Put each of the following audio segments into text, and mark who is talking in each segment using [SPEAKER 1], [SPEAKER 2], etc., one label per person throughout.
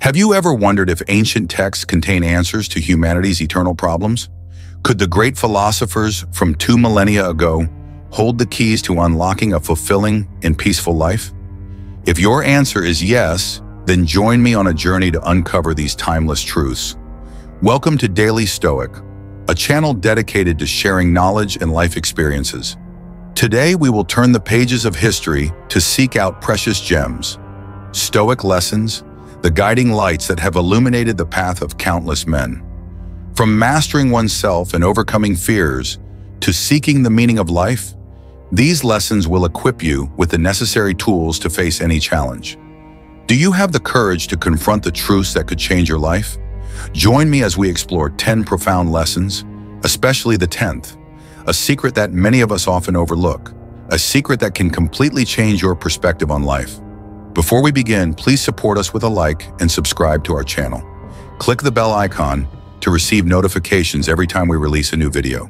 [SPEAKER 1] Have you ever wondered if ancient texts contain answers to humanity's eternal problems? Could the great philosophers from 2 millennia ago hold the keys to unlocking a fulfilling and peaceful life? If your answer is yes, then join me on a journey to uncover these timeless truths. Welcome to Daily Stoic, a channel dedicated to sharing knowledge and life experiences. Today we will turn the pages of history to seek out precious gems, Stoic lessons, the guiding lights that have illuminated the path of countless men. From mastering oneself and overcoming fears to seeking the meaning of life, these lessons will equip you with the necessary tools to face any challenge. Do you have the courage to confront the truths that could change your life? Join me as we explore 10 profound lessons, especially the 10th, a secret that many of us often overlook, a secret that can completely change your perspective on life. Before we begin, please support us with a like and subscribe to our channel. Click the bell icon to receive notifications every time we release a new video.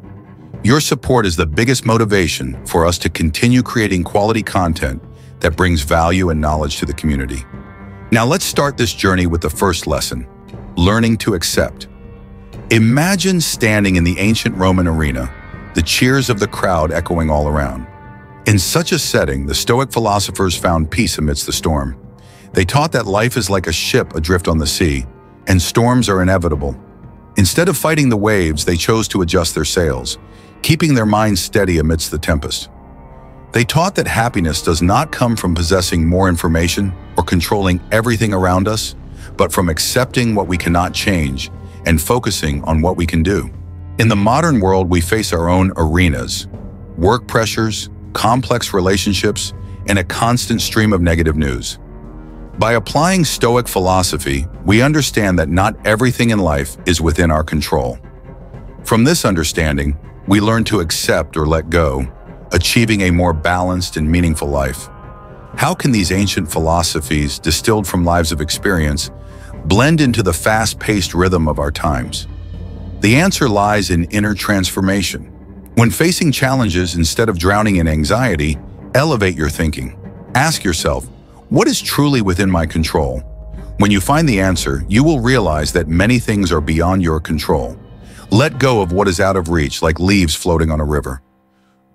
[SPEAKER 1] Your support is the biggest motivation for us to continue creating quality content that brings value and knowledge to the community. Now let's start this journey with the first lesson, learning to accept. Imagine standing in the ancient Roman arena, the cheers of the crowd echoing all around. In such a setting, the Stoic philosophers found peace amidst the storm. They taught that life is like a ship adrift on the sea, and storms are inevitable. Instead of fighting the waves, they chose to adjust their sails, keeping their minds steady amidst the tempest. They taught that happiness does not come from possessing more information or controlling everything around us, but from accepting what we cannot change and focusing on what we can do. In the modern world, we face our own arenas, work pressures, complex relationships, and a constant stream of negative news. By applying Stoic philosophy, we understand that not everything in life is within our control. From this understanding, we learn to accept or let go, achieving a more balanced and meaningful life. How can these ancient philosophies, distilled from lives of experience, blend into the fast-paced rhythm of our times? The answer lies in inner transformation. When facing challenges, instead of drowning in anxiety, elevate your thinking. Ask yourself, what is truly within my control? When you find the answer, you will realize that many things are beyond your control. Let go of what is out of reach, like leaves floating on a river.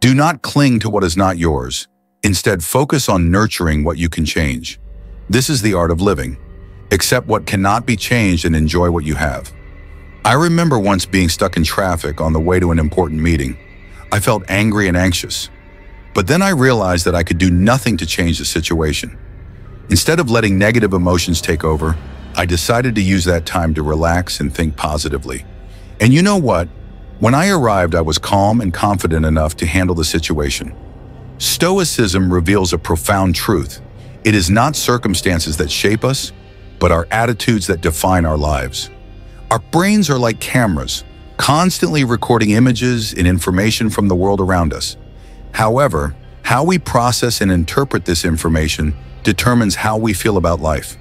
[SPEAKER 1] Do not cling to what is not yours. Instead, focus on nurturing what you can change. This is the art of living. Accept what cannot be changed and enjoy what you have. I remember once being stuck in traffic on the way to an important meeting. I felt angry and anxious. But then I realized that I could do nothing to change the situation. Instead of letting negative emotions take over, I decided to use that time to relax and think positively. And you know what? When I arrived, I was calm and confident enough to handle the situation. Stoicism reveals a profound truth. It is not circumstances that shape us, but our attitudes that define our lives. Our brains are like cameras, constantly recording images and information from the world around us. However, how we process and interpret this information determines how we feel about life.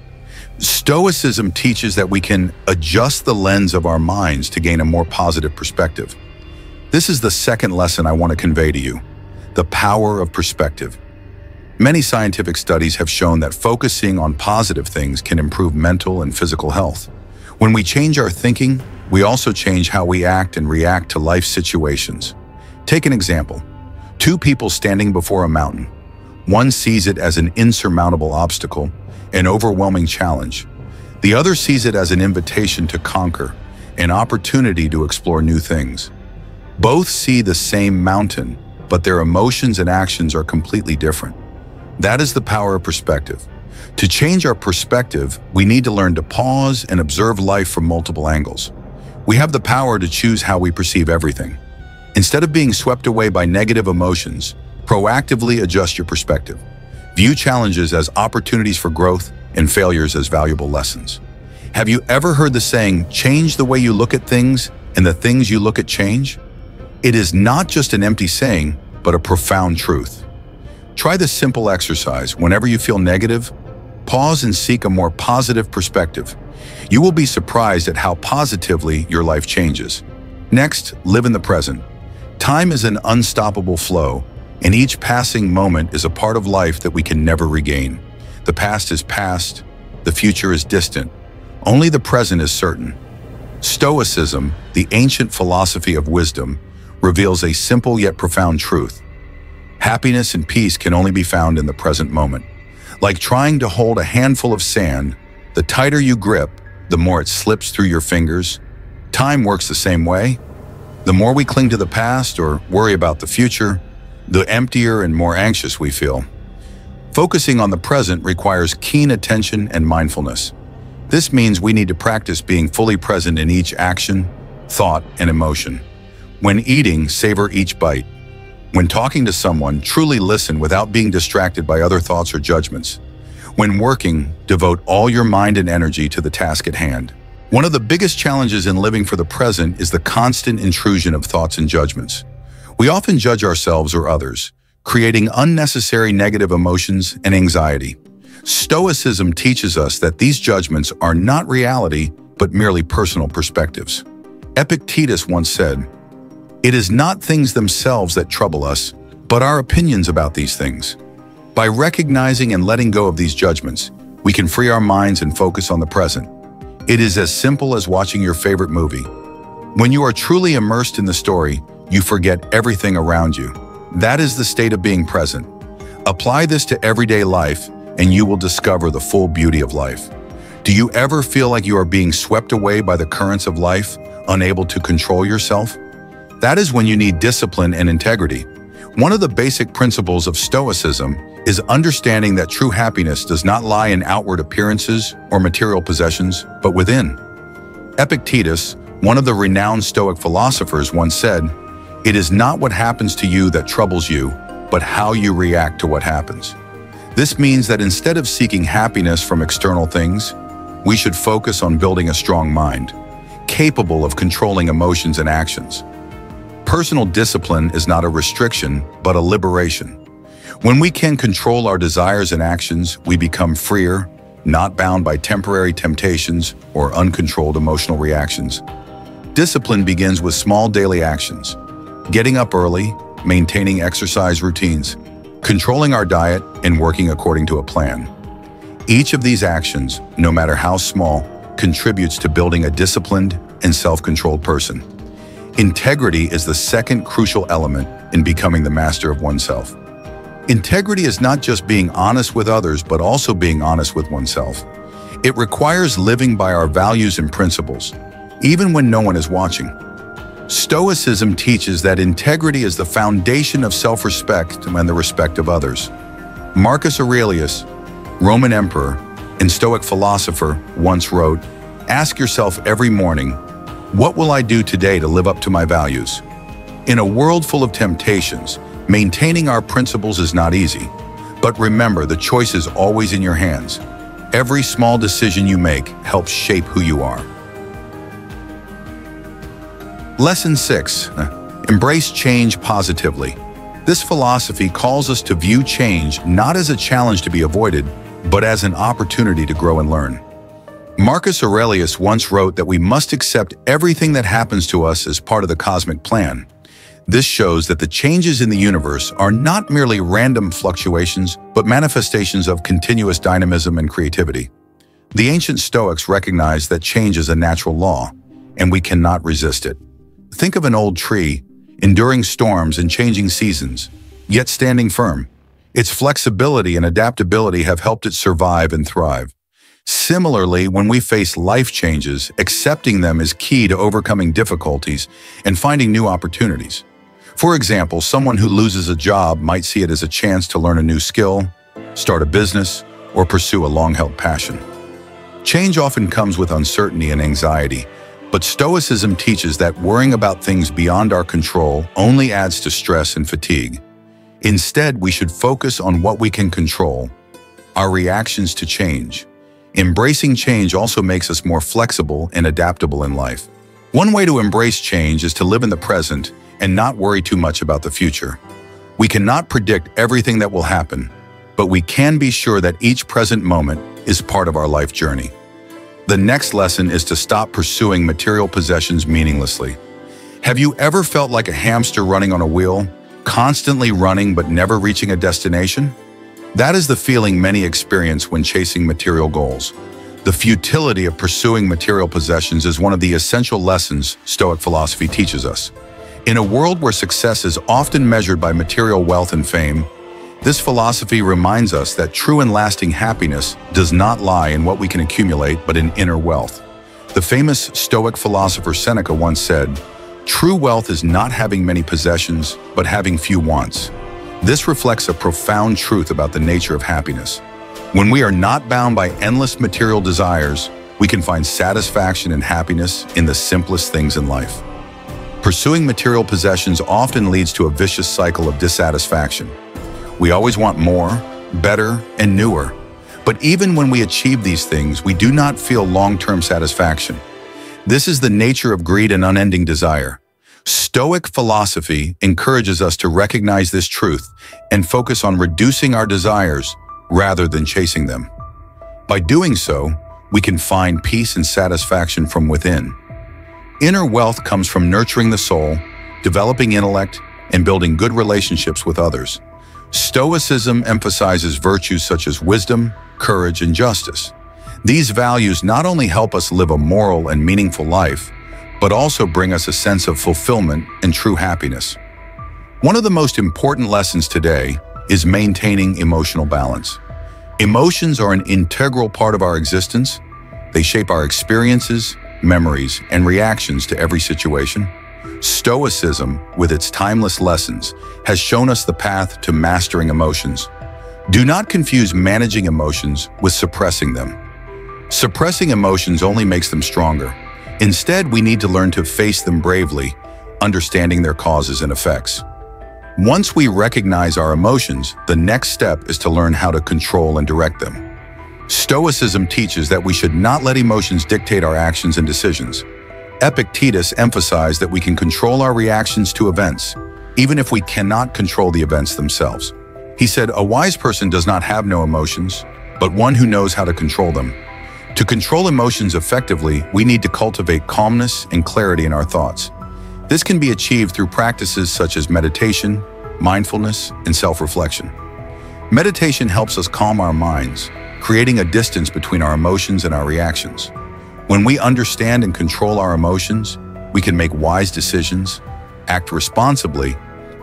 [SPEAKER 1] Stoicism teaches that we can adjust the lens of our minds to gain a more positive perspective. This is the second lesson I want to convey to you, the power of perspective. Many scientific studies have shown that focusing on positive things can improve mental and physical health. When we change our thinking, we also change how we act and react to life situations. Take an example. Two people standing before a mountain. One sees it as an insurmountable obstacle, an overwhelming challenge. The other sees it as an invitation to conquer, an opportunity to explore new things. Both see the same mountain, but their emotions and actions are completely different. That is the power of perspective. To change our perspective, we need to learn to pause and observe life from multiple angles. We have the power to choose how we perceive everything. Instead of being swept away by negative emotions, proactively adjust your perspective. View challenges as opportunities for growth and failures as valuable lessons. Have you ever heard the saying, change the way you look at things and the things you look at change? It is not just an empty saying, but a profound truth. Try this simple exercise. Whenever you feel negative, pause and seek a more positive perspective. You will be surprised at how positively your life changes. Next, live in the present. Time is an unstoppable flow, and each passing moment is a part of life that we can never regain. The past is past, the future is distant. Only the present is certain. Stoicism, the ancient philosophy of wisdom, reveals a simple yet profound truth. Happiness and peace can only be found in the present moment. Like trying to hold a handful of sand, the tighter you grip, the more it slips through your fingers. Time works the same way. The more we cling to the past or worry about the future, the emptier and more anxious we feel. Focusing on the present requires keen attention and mindfulness. This means we need to practice being fully present in each action, thought, and emotion. When eating, savor each bite. When talking to someone, truly listen without being distracted by other thoughts or judgments. When working, devote all your mind and energy to the task at hand. One of the biggest challenges in living for the present is the constant intrusion of thoughts and judgments. We often judge ourselves or others, creating unnecessary negative emotions and anxiety. Stoicism teaches us that these judgments are not reality, but merely personal perspectives. Epictetus once said, "It is not things themselves that trouble us, but our opinions about these things." By recognizing and letting go of these judgments, we can free our minds and focus on the present. It is as simple as watching your favorite movie. When you are truly immersed in the story, you forget everything around you. That is the state of being present. Apply this to everyday life, and you will discover the full beauty of life. Do you ever feel like you are being swept away by the currents of life, unable to control yourself? That is when you need discipline and integrity. One of the basic principles of Stoicism is understanding that true happiness does not lie in outward appearances or material possessions, but within. Epictetus, one of the renowned Stoic philosophers, once said, "It is not what happens to you that troubles you, but how you react to what happens." This means that instead of seeking happiness from external things, we should focus on building a strong mind, capable of controlling emotions and actions. Personal discipline is not a restriction, but a liberation. When we can control our desires and actions, we become freer, not bound by temporary temptations or uncontrolled emotional reactions. Discipline begins with small daily actions: getting up early, maintaining exercise routines, controlling our diet, and working according to a plan. Each of these actions, no matter how small, contributes to building a disciplined and self-controlled person. Integrity is the second crucial element in becoming the master of oneself. Integrity is not just being honest with others, but also being honest with oneself. It requires living by our values and principles, even when no one is watching. Stoicism teaches that integrity is the foundation of self-respect and the respect of others. Marcus Aurelius, Roman emperor and Stoic philosopher, once wrote, "Ask yourself every morning, what will I do today to live up to my values?" In a world full of temptations, maintaining our principles is not easy. But remember, the choice is always in your hands. Every small decision you make helps shape who you are. Lesson 6. Embrace change positively. This philosophy calls us to view change not as a challenge to be avoided, but as an opportunity to grow and learn. Marcus Aurelius once wrote that we must accept everything that happens to us as part of the cosmic plan. This shows that the changes in the universe are not merely random fluctuations, but manifestations of continuous dynamism and creativity. The ancient Stoics recognized that change is a natural law, and we cannot resist it. Think of an old tree, enduring storms and changing seasons, yet standing firm. Its flexibility and adaptability have helped it survive and thrive. Similarly, when we face life changes, accepting them is key to overcoming difficulties and finding new opportunities. For example, someone who loses a job might see it as a chance to learn a new skill, start a business, or pursue a long-held passion. Change often comes with uncertainty and anxiety, but Stoicism teaches that worrying about things beyond our control only adds to stress and fatigue. Instead, we should focus on what we can control, our reactions to change. Embracing change also makes us more flexible and adaptable in life. One way to embrace change is to live in the present and not worry too much about the future. We cannot predict everything that will happen, but we can be sure that each present moment is part of our life journey. The next lesson is to stop pursuing material possessions meaninglessly. Have you ever felt like a hamster running on a wheel, constantly running but never reaching a destination? That is the feeling many experience when chasing material goals. The futility of pursuing material possessions is one of the essential lessons Stoic philosophy teaches us. In a world where success is often measured by material wealth and fame, this philosophy reminds us that true and lasting happiness does not lie in what we can accumulate, but in inner wealth. The famous Stoic philosopher Seneca once said, "True wealth is not having many possessions, but having few wants." This reflects a profound truth about the nature of happiness. When we are not bound by endless material desires, we can find satisfaction and happiness in the simplest things in life. Pursuing material possessions often leads to a vicious cycle of dissatisfaction. We always want more, better, and newer. But even when we achieve these things, we do not feel long-term satisfaction. This is the nature of greed and unending desire. Stoic philosophy encourages us to recognize this truth and focus on reducing our desires rather than chasing them. By doing so, we can find peace and satisfaction from within. Inner wealth comes from nurturing the soul, developing intellect, and building good relationships with others. Stoicism emphasizes virtues such as wisdom, courage, and justice. These values not only help us live a moral and meaningful life, but also bring us a sense of fulfillment and true happiness. One of the most important lessons today is maintaining emotional balance. Emotions are an integral part of our existence. They shape our experiences, memories, and reactions to every situation. Stoicism, with its timeless lessons, has shown us the path to mastering emotions. Do not confuse managing emotions with suppressing them. Suppressing emotions only makes them stronger. Instead, we need to learn to face them bravely, understanding their causes and effects. Once we recognize our emotions, the next step is to learn how to control and direct them. Stoicism teaches that we should not let emotions dictate our actions and decisions. Epictetus emphasized that we can control our reactions to events, even if we cannot control the events themselves. He said, "A wise person does not have no emotions, but one who knows how to control them." To control emotions effectively, we need to cultivate calmness and clarity in our thoughts. This can be achieved through practices such as meditation, mindfulness, and self-reflection. Meditation helps us calm our minds, creating a distance between our emotions and our reactions. When we understand and control our emotions, we can make wise decisions, act responsibly,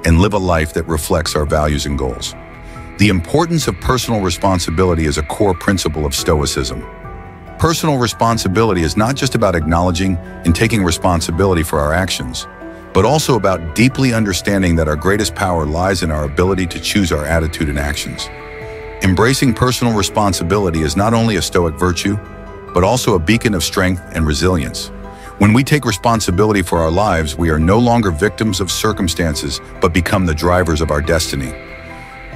[SPEAKER 1] and live a life that reflects our values and goals. The importance of personal responsibility is a core principle of Stoicism. Personal responsibility is not just about acknowledging and taking responsibility for our actions, but also about deeply understanding that our greatest power lies in our ability to choose our attitude and actions. Embracing personal responsibility is not only a Stoic virtue, but also a beacon of strength and resilience. When we take responsibility for our lives, we are no longer victims of circumstances, but become the drivers of our destiny.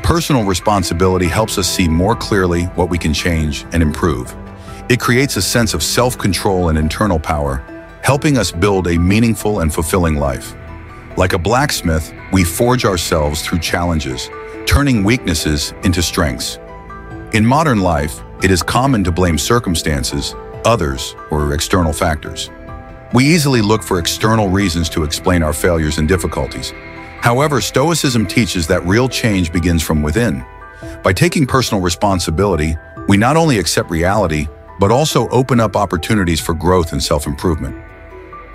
[SPEAKER 1] Personal responsibility helps us see more clearly what we can change and improve. It creates a sense of self-control and internal power, helping us build a meaningful and fulfilling life. Like a blacksmith, we forge ourselves through challenges, turning weaknesses into strengths. In modern life, it is common to blame circumstances, others, or external factors. We easily look for external reasons to explain our failures and difficulties. However, Stoicism teaches that real change begins from within. By taking personal responsibility, we not only accept reality, but also open up opportunities for growth and self-improvement.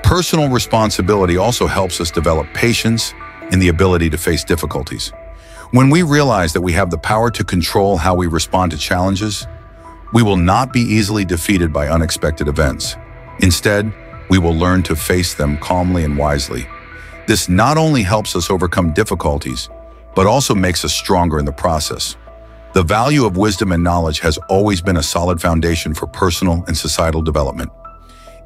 [SPEAKER 1] Personal responsibility also helps us develop patience and the ability to face difficulties. When we realize that we have the power to control how we respond to challenges, we will not be easily defeated by unexpected events. Instead, we will learn to face them calmly and wisely. This not only helps us overcome difficulties, but also makes us stronger in the process. The value of wisdom and knowledge has always been a solid foundation for personal and societal development.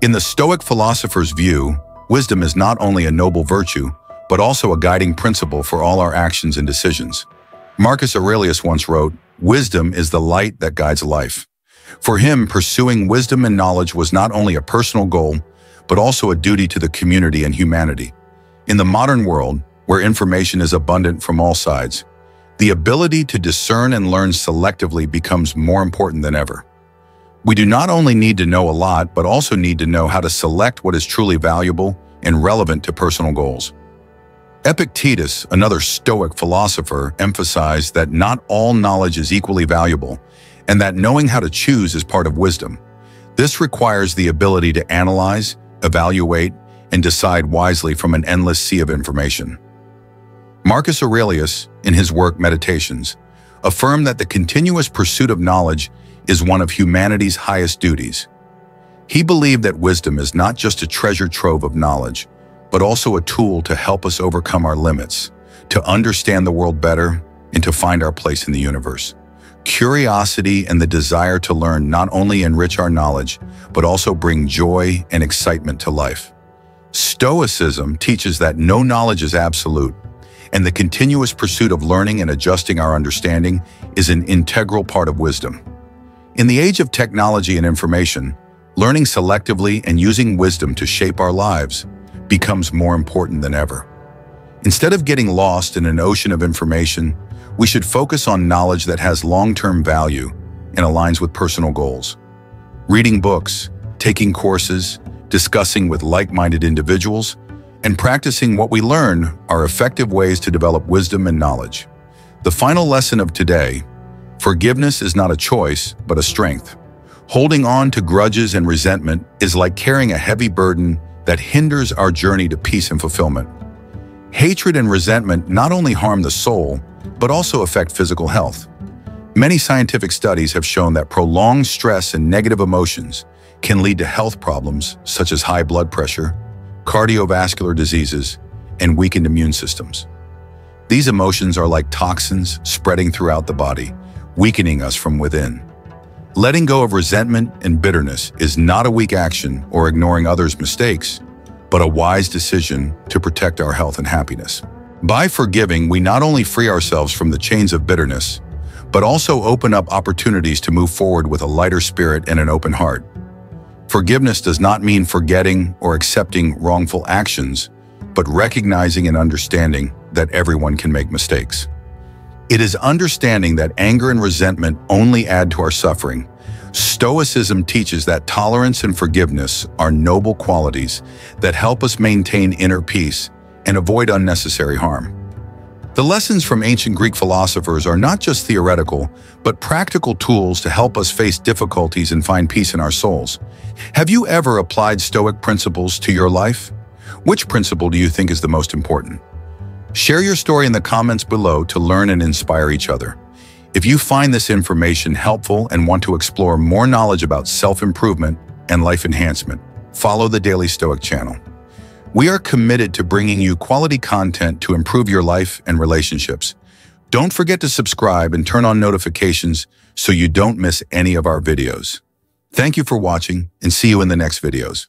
[SPEAKER 1] In the Stoic philosopher's view, wisdom is not only a noble virtue, but also a guiding principle for all our actions and decisions. Marcus Aurelius once wrote, "Wisdom is the light that guides life." For him, pursuing wisdom and knowledge was not only a personal goal, but also a duty to the community and humanity. In the modern world, where information is abundant from all sides, the ability to discern and learn selectively becomes more important than ever. We do not only need to know a lot, but also need to know how to select what is truly valuable and relevant to personal goals. Epictetus, another Stoic philosopher, emphasized that not all knowledge is equally valuable, and that knowing how to choose is part of wisdom. This requires the ability to analyze, evaluate, and decide wisely from an endless sea of information. Marcus Aurelius, in his work Meditations, affirmed that the continuous pursuit of knowledge is one of humanity's highest duties. He believed that wisdom is not just a treasure trove of knowledge, but also a tool to help us overcome our limits, to understand the world better, and to find our place in the universe. Curiosity and the desire to learn not only enrich our knowledge, but also bring joy and excitement to life. Stoicism teaches that no knowledge is absolute, and the continuous pursuit of learning and adjusting our understanding is an integral part of wisdom. In the age of technology and information, learning selectively and using wisdom to shape our lives becomes more important than ever. Instead of getting lost in an ocean of information, we should focus on knowledge that has long-term value and aligns with personal goals. Reading books, taking courses, discussing with like-minded individuals, and practicing what we learn are effective ways to develop wisdom and knowledge. The final lesson of today: forgiveness is not a choice, but a strength. Holding on to grudges and resentment is like carrying a heavy burden that hinders our journey to peace and fulfillment. Hatred and resentment not only harm the soul, but also affect physical health. Many scientific studies have shown that prolonged stress and negative emotions can lead to health problems such as high blood pressure, cardiovascular diseases, and weakened immune systems. These emotions are like toxins spreading throughout the body, weakening us from within. Letting go of resentment and bitterness is not a weak action or ignoring others' mistakes, but a wise decision to protect our health and happiness. By forgiving, we not only free ourselves from the chains of bitterness, but also open up opportunities to move forward with a lighter spirit and an open heart. Forgiveness does not mean forgetting or accepting wrongful actions, but recognizing and understanding that everyone can make mistakes. It is understanding that anger and resentment only add to our suffering. Stoicism teaches that tolerance and forgiveness are noble qualities that help us maintain inner peace and avoid unnecessary harm. The lessons from ancient Greek philosophers are not just theoretical, but practical tools to help us face difficulties and find peace in our souls. Have you ever applied Stoic principles to your life? Which principle do you think is the most important? Share your story in the comments below to learn and inspire each other. If you find this information helpful and want to explore more knowledge about self-improvement and life enhancement, follow the Daily Stoic channel. We are committed to bringing you quality content to improve your life and relationships. Don't forget to subscribe and turn on notifications so you don't miss any of our videos. Thank you for watching, and see you in the next videos.